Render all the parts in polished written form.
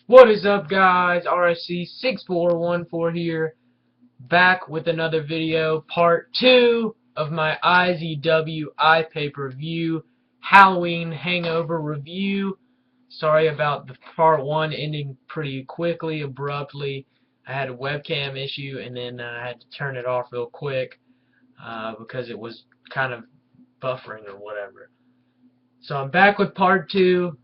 What is up, guys? RSC6414 here, back with another video, part 2 of my IZW IPPV Halloween Hangover review. Sorry about the part 1 ending pretty quickly, abruptly. I had a webcam issue, and then I had to turn it off real quick because it was kind of buffering or whatever. So I'm back with part 2.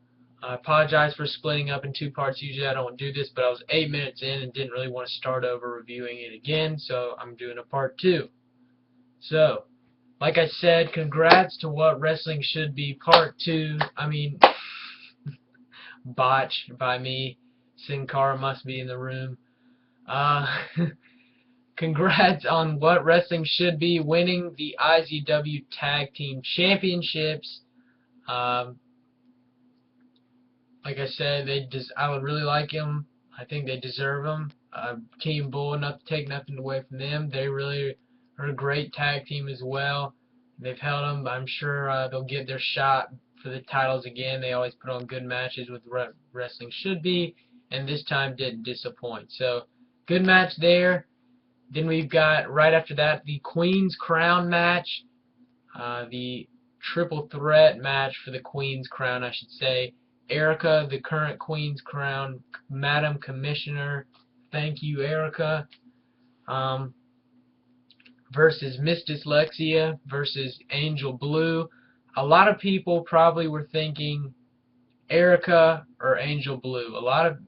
I apologize for splitting up in 2 parts. Usually I don't do this, but I was 8 minutes in and didn't really want to start over reviewing it again, so I'm doing a part 2. So, like I said, congrats to What Wrestling Should Be part 2. Botch by me. Sin Cara must be in the room. Uh, Congrats on What Wrestling Should Be winning the IZW Tag Team Championships. Like I said, I would really like them. I think they deserve them. Team Bull, not to take nothing away from them. They really are a great tag team as well. They've held them. I'm sure they'll get their shot for the titles again. They always put on good matches with Wrestling Should Be, and this time didn't disappoint. So, good match there. Then we've got, right after that, the Queen's Crown match. The triple threat match for the Queen's Crown, I should say. Erica, the current Queen's Crown, Madam Commissioner, thank you, Erica, versus Miss Dyslexia versus Angel Blue. A lot of people probably were thinking Erica or Angel Blue.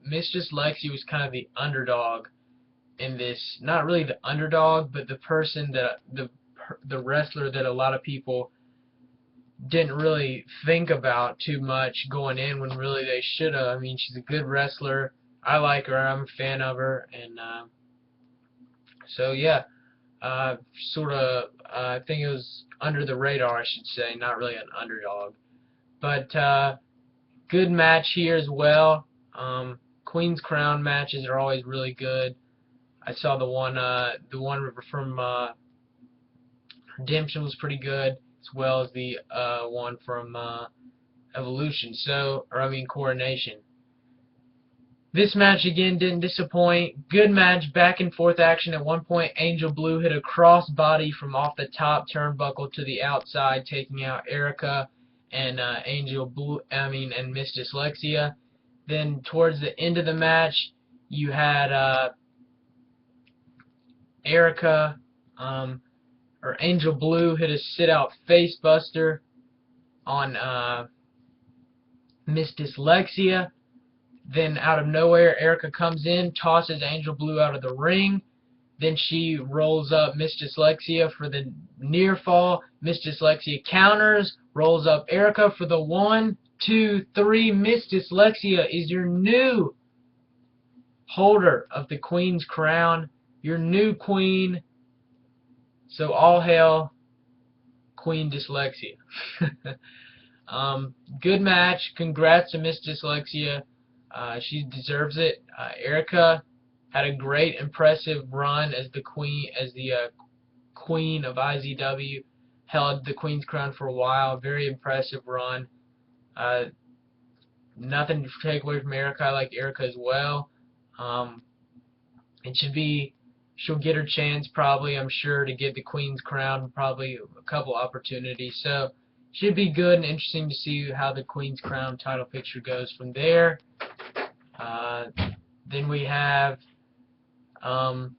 Miss Dyslexia was kind of the underdog in this. Not really the underdog, but the person that the wrestler that a lot of people didn't really think about too much going in when really they should have. I mean, she's a good wrestler. I like her. I'm a fan of her, and so yeah, I think it was under the radar, I should say, not really an underdog. But good match here as well. Queen's Crown matches are always really good. I saw the one from Redemption was pretty good, as well as the one from Evolution. Coronation. This match again didn't disappoint. Good match, back and forth action. At one point, Angel Blue hit a crossbody from off the top turnbuckle to the outside, taking out Erica and and Miss Dyslexia. Then towards the end of the match, you had Erica or Angel Blue hit a sit-out facebuster on Miss Dyslexia. Then out of nowhere, Erica comes in, tosses Angel Blue out of the ring. Then she rolls up Miss Dyslexia for the near fall. Miss Dyslexia counters, rolls up Erica for the 1, 2, 3. Miss Dyslexia is your new holder of the Queen's Crown, your new queen. So all hail Queen Dyslexia. Good match. Congrats to Miss Dyslexia. She deserves it. Erica had a great, impressive run as the queen of IZW. Held the Queen's Crown for a while. Very impressive run. Nothing to take away from Erica. I like Erica as well. She'll get her chance probably, I'm sure, to get the Queen's Crown, probably a couple opportunities. So should be good and interesting to see how the Queen's Crown title picture goes from there. Then we have the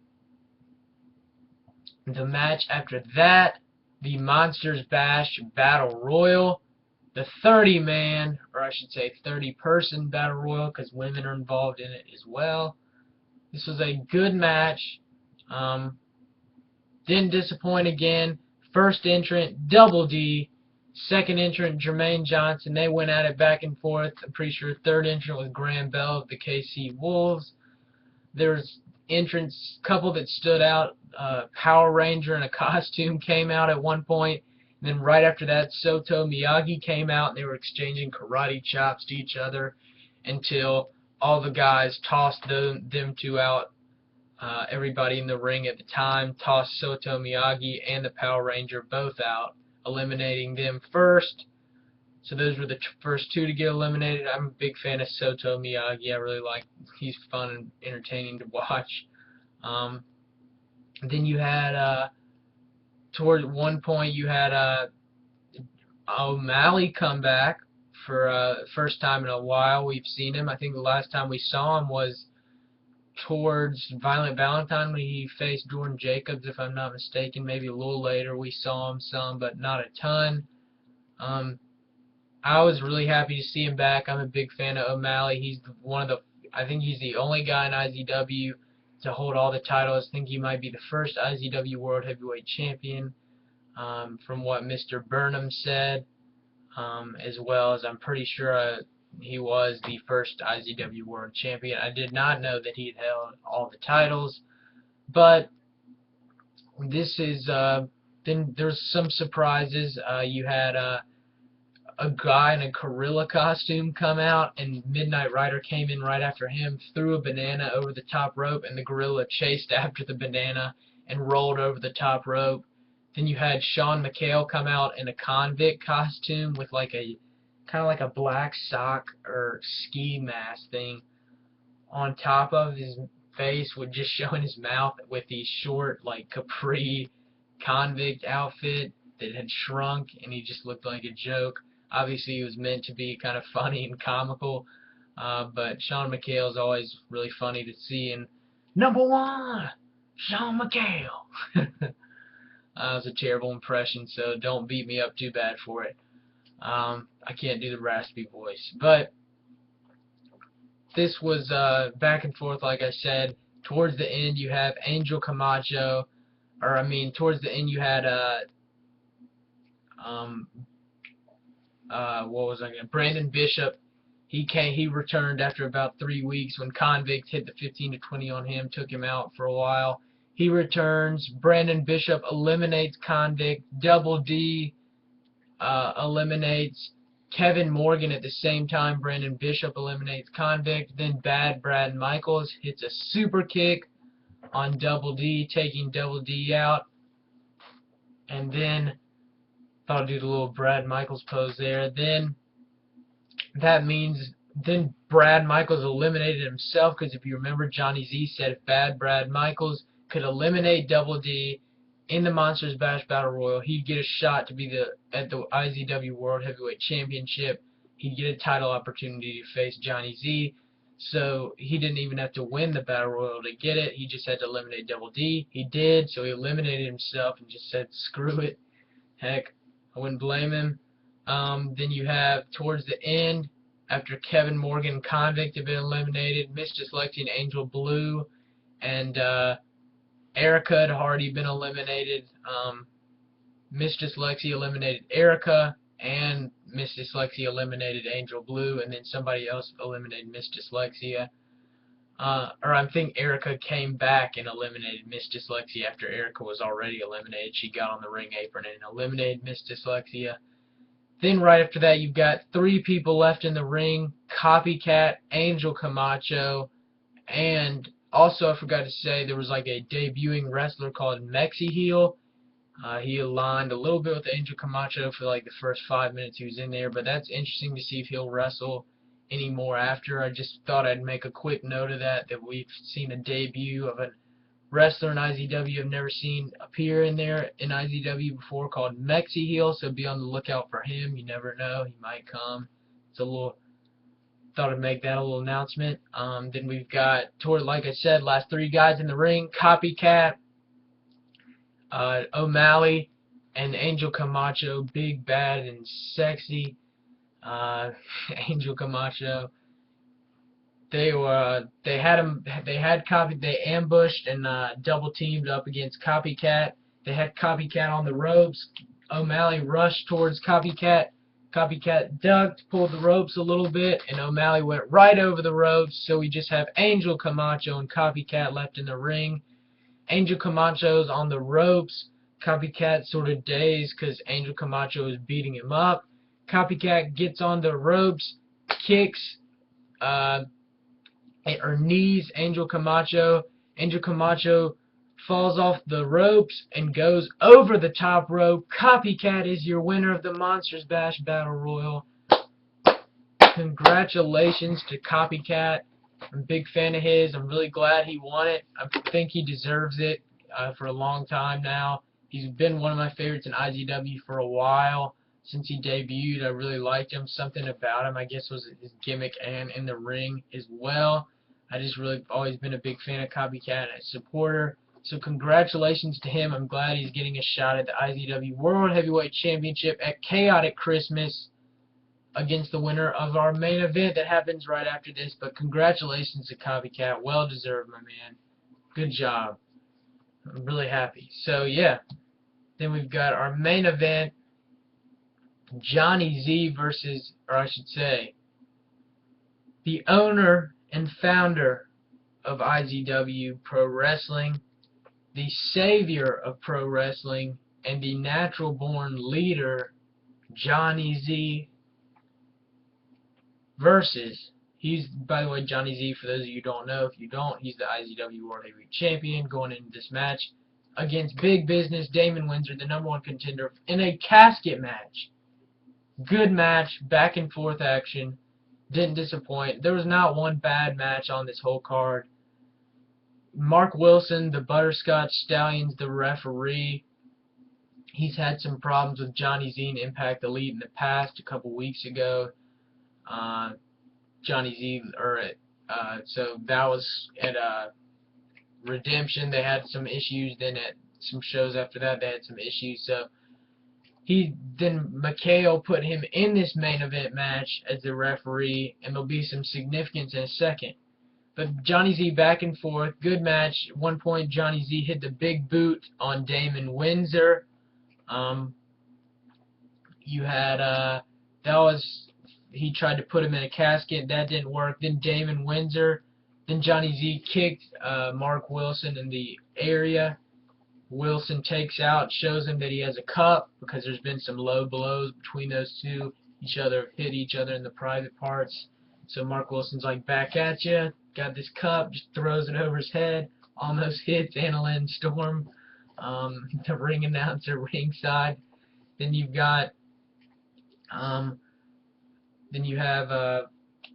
match after that, the Monsters Bash Battle Royal, the 30-man, or I should say 30-person Battle Royal, because women are involved in it as well. This was a good match. Didn't disappoint again. First entrant, Double D. Second entrant, Jermaine Johnson. They went at it back and forth. I'm pretty sure third entrant was Graham Bell of the KC Wolves. There's entrants, couple that stood out. Power Ranger in a costume came out at one point. And then right after that, Soto Miyagi came out, and they were exchanging karate chops to each other until all the guys tossed them two out. Everybody in the ring at the time tossed Soto Miyagi and the Power Ranger both out, eliminating them first. So those were the first two to get eliminated. I'm a big fan of Soto Miyagi. I really like. He's fun and entertaining to watch. Um, then you had toward one point you had O'Malley come back for first time in a while we've seen him. I think the last time we saw him was towards Violent Valentine when he faced Jordan Jacobs, if I'm not mistaken. Maybe a little later we saw him some, but not a ton. I was really happy to see him back. I'm a big fan of O'Malley. He's one of the, I think he's the only guy in IZW to hold all the titles. I think he might be the first IZW World Heavyweight Champion, from what Mr. Burnham said, as well as I'm pretty sure he was the first IZW World Champion. I did not know that he had held all the titles, but this is, then there's some surprises. You had a guy in a gorilla costume come out, and Midnight Rider came in right after him, threw a banana over the top rope, and the gorilla chased after the banana and rolled over the top rope. Then you had Sean McHale come out in a convict costume with like a kind of like a black sock or ski mask thing on top of his face, with just showing his mouth, with the short like capri convict outfit that had shrunk, and he just looked like a joke. Obviously, it was meant to be kind of funny and comical, but Sean McHale is always really funny to see. And number one, Sean McHale. It was a terrible impression, so don't beat me up too bad for it. I can't do the raspy voice. But this was back and forth, like I said. Towards the end, you have Angel Camacho, or I mean, towards the end, you had what was I gonna? Brandon Bishop. He returned after about 3 weeks when Convict hit the 15 to 20 on him, took him out for a while. He returns. Brandon Bishop eliminates Convict. Double D eliminates Kevin Morgan at the same time. Brandon Bishop eliminates Convict. Then Bad Brad Michaels hits a super kick on Double D, taking Double D out. And then thought I'd do the little Brad Michaels pose there. Then that means then Brad Michaels eliminated himself, because if you remember, Johnny Z said if Bad Brad Michaels could eliminate Double D in the Monsters Bash Battle Royal, he'd get a shot to be at the IZW World Heavyweight Championship. He'd get a title opportunity to face Johnny Z. So he didn't even have to win the Battle Royal to get it. He just had to eliminate Double D. He did, so he eliminated himself and just said, screw it. Heck, I wouldn't blame him. Then you have, towards the end, after Kevin Morgan and Convict have been eliminated, Miss Dyslexia and Angel Blue and Erica had already been eliminated. Miss Dyslexia eliminated Erica, and Miss Dyslexia eliminated Angel Blue, and then somebody else eliminated Miss Dyslexia. Or I think Erica came back and eliminated Miss Dyslexia after Erica was already eliminated. She got on the ring apron and eliminated Miss Dyslexia. Then right after that, you've got 3 people left in the ring: Copycat, Angel Camacho, and also I forgot to say there was like a debuting wrestler called Mexi Heel. He aligned a little bit with Angel Camacho for like the first 5 minutes he was in there, but that's interesting to see if he'll wrestle anymore after. I just thought I'd make a quick note of that we've seen a debut of a wrestler in IZW I've never seen appear in there in IZW before, called Mexi Heel, so be on the lookout for him. You never know, he might come. It's a little, thought I'd make that a little announcement. Then we've got, like I said, last 3 guys in the ring: Copycat, O'Malley, and Angel Camacho. Big, bad, and sexy. Angel Camacho. They ambushed and double teamed up against Copycat. They had Copycat on the ropes. O'Malley rushed towards Copycat. Copycat ducked, pulled the ropes a little bit, and O'Malley went right over the ropes. So we just have Angel Camacho and Copycat left in the ring. Angel Camacho's on the ropes. Copycat sort of dazed because Angel Camacho is beating him up. Copycat gets on the ropes, kicks or knees Angel Camacho. Angel Camacho falls off the ropes and goes over the top rope. Copycat is your winner of the Monsters Bash Battle Royal. congratulations to Copycat. I'm a big fan of his. I'm really glad he won it. I think he deserves it for a long time now. He's been one of my favorites in IZW for a while. Since he debuted, I really liked him. Something about him, I guess, was his gimmick and in the ring as well. I just really always been a big fan of Copycat and a supporter. So congratulations to him. I'm glad he's getting a shot at the IZW World Heavyweight Championship at Chaotic Christmas against the winner of our main event that happens right after this. But congratulations to Copycat. Well deserved, my man. Good job. I'm really happy. So yeah, then we've got our main event, Johnny Z versus, or I should say, the owner and founder of IZW Pro Wrestling, the savior of pro wrestling, and the natural-born leader, Johnny Z, versus, he's, by the way, Johnny Z, for those of you who don't know, if you don't, he's the IZW World Heavyweight Champion going into this match against Big Business Damon Windsor, the #1 contender, in a casket match. Good match, back and forth action, didn't disappoint. There was not one bad match on this whole card. Mark Wilson, the Butterscotch Stallions, the referee, he's had some problems with Johnny Z and Impact Elite in the past. A couple weeks ago, Johnny Z, so that was at Redemption. They had some issues. Then at some shows after that, they had some issues. So McHale put him in this main event match as the referee, and there'll be some significance in a second. But Johnny Z back and forth, good match. At one point, Johnny Z hit the big boot on Damon Windsor. You had he tried to put him in a casket. That didn't work. Then Damon Windsor. Then Johnny Z kicked Mark Wilson in the area. Wilson takes out, shows him that he has a cup because there's been some low blows between those two. Hit each other in the private parts. So Mark Wilson's like, back at you. Got this cup, just throws it over his head. Almost hits Annalyn Storm, the ring announcer ringside. Then you've got,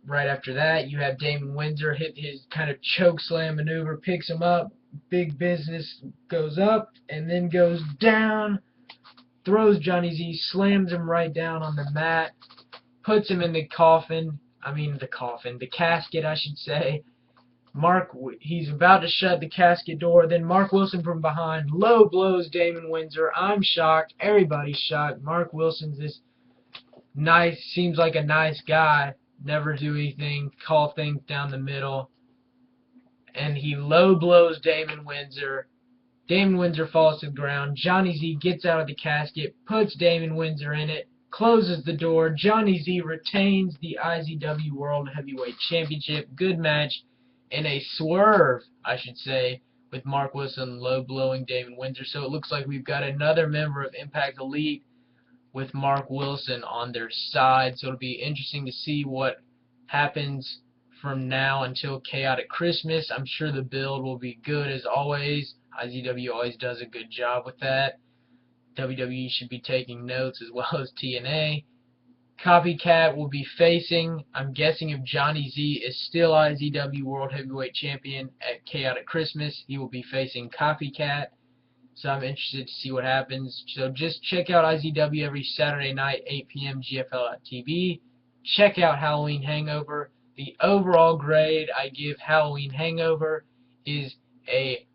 right after that, you have Damon Windsor hit his kind of choke slam maneuver, picks him up. Big Business goes up and then goes down, throws Johnny Z, slams him right down on the mat, puts him in the casket, I should say. He's about to shut the casket door, then Mark Wilson from behind low blows Damon Windsor. I'm shocked. Everybody's shocked. Mark Wilson's this nice, seems like a nice guy, never do anything, call things down the middle. And he low blows Damon Windsor. Damon Windsor falls to the ground. Johnny Z gets out of the casket, puts Damon Windsor in it, closes the door. Johnny Z retains the IZW World Heavyweight Championship. Good match. In a swerve, I should say, with Mark Wilson low blowing Damon Windsor. So it looks like we've got another member of Impact Elite with Mark Wilson on their side. So it'll be interesting to see what happens from now until Chaotic Christmas. I'm sure the build will be good as always. IZW always does a good job with that. WWE should be taking notes as well as TNA. Copycat will be facing, I'm guessing if Johnny Z is still IZW World Heavyweight Champion at Chaotic Christmas, he will be facing Copycat. So I'm interested to see what happens. So just check out IZW every Saturday night, 8 p.m. GFL.TV. Check out Halloween Hangover. The overall grade I give Halloween Hangover is a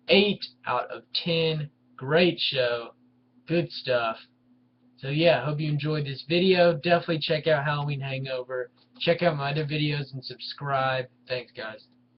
8 out of 10. Great show. Good stuff. So yeah, hope you enjoyed this video. Definitely check out Halloween Hangover. Check out my other videos and subscribe. Thanks, guys.